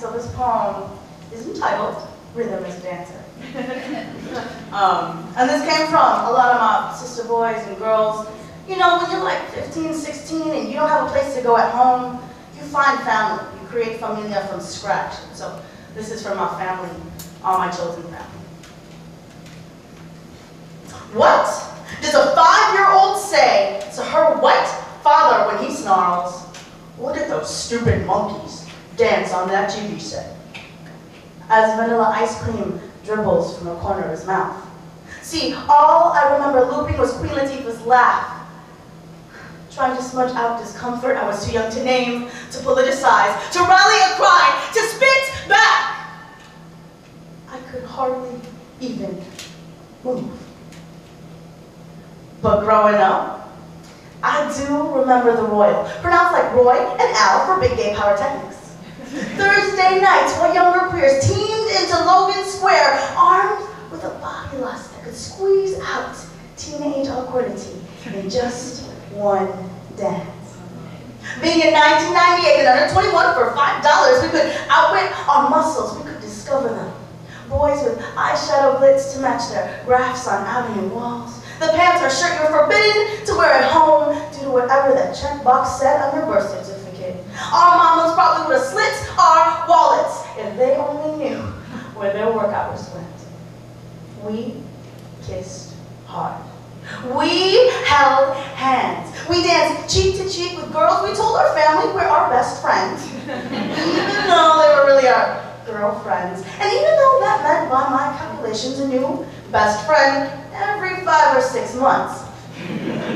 So this poem is entitled Rhythm is Dancer. And this came from a lot of my sister boys and girls. You know, when you're like 15, 16 and you don't have a place to go at home, you find family. You create familia from scratch. So this is for my family, all my chosen family. What does a 5-year-old say to her white father when he snarls, "Look at those stupid monkeys dance on that TV set," as vanilla ice cream dribbles from the corner of his mouth? See, all I remember looping was Queen Latifah's laugh. Trying to smudge out discomfort I was too young to name, to politicize, to rally a cry, to spit back. I could hardly even move. But growing up, I do remember the Royal, pronounced like Roy and Al for Big Gay Pyrotechnics. Thursday nights while younger queers teamed into Logan Square, armed with a body lust that could squeeze out teenage awkwardity in just one dance. Being in 1998 and under 21 for $5, we could outwit our muscles, we could discover them. Boys with eyeshadow glitz to match their graphs on avenue walls. The pants or shirt you were forbidden to wear at home due to whatever that checkbox said on your birth certificate. Our mamas probably would have slit our wallets if they only knew where their work hours went. We kissed hard. We held hands. We danced cheek to cheek with girls. We told our family we're our best friends, even though they were really our girlfriends. And even though that meant, by my calculations, a new best friend every 5 or 6 months.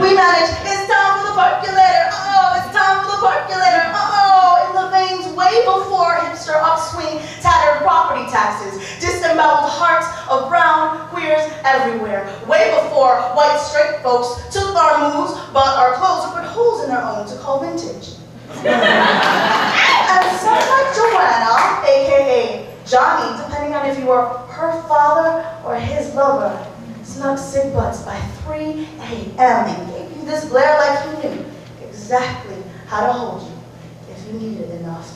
We managed, it's time for the percolator, oh, it's time for the percolator, oh, in the veins way before hipster upswing, tattered property taxes, disemboweled hearts of brown queers everywhere, way before white straight folks took our moves, bought our clothes, or put holes in their own to call vintage. And some like Joanna, aka Johnny, depending on if you were her father or his lover, snuck sick butts by 3 a.m. and gave you this glare like he knew exactly how to hold you if you needed enough.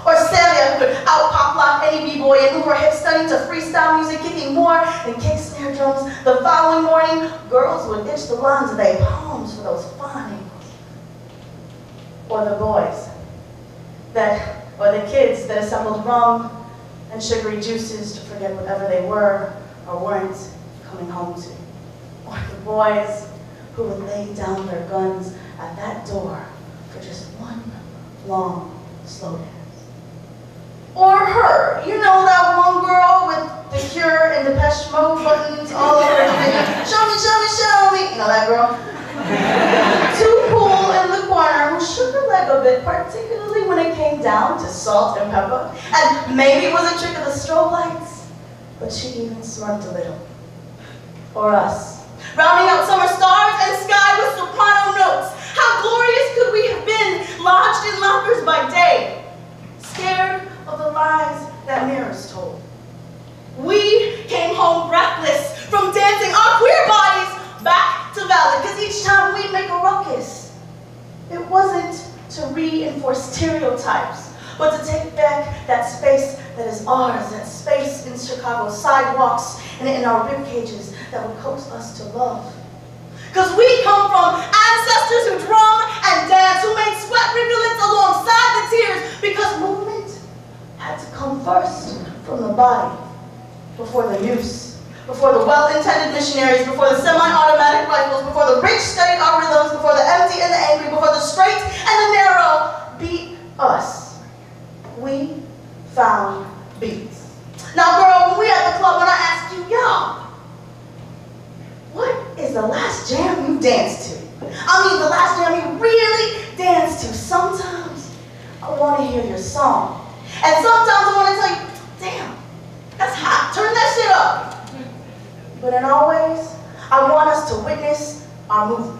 Or Celia, who could out-pop-lock any b-boy and move her hips stunning to freestyle music, kicking more than kick snare drums. The following morning, girls would itch the lines of their palms for those fine ankles. Or the boys, or the kids that assembled rum and sugary juices to forget whatever they were or weren't coming home to. Or the boys who would lay down their guns at that door for just one long, slow dance. Or her, you know that one girl with the Cure and Depeche Mode buttons all over her finger. Show me, show me, show me. You know that girl? Too cool in the corner, who shook her leg a bit, particularly when it came down to salt and pepper. And maybe it was a trick of the strobe lights, but she even smirked a little. Or us, rounding out summer stars and sky with soprano notes. How glorious could we have been, lodged in lockers by day, scared of the lies that mirrors told. We came home breathless from dancing our queer bodies back to valid, because each time we'd make a ruckus, it wasn't to reinforce stereotypes, but to take back that space that is ours, that space in Chicago's sidewalks and in our rib cages that would coax us to love. Because we come from ancestors who drum and dance, who made sweat rivulets alongside the tears, because movement had to come first from the body, before the noose, before the well-intended missionaries, before the semi-automatic rifles, before the rich studied our rhythms, before the empty and the angry, before the straight and the narrow beat us. We found beats. Now, girl, when we at the club, when I asked you, yo, what is the last jam you danced to? I mean, the last jam you really danced to. Sometimes I want to hear your song. And sometimes I want to tell you, damn, that's hot, turn that shit up. But in all ways, I want us to witness our movement.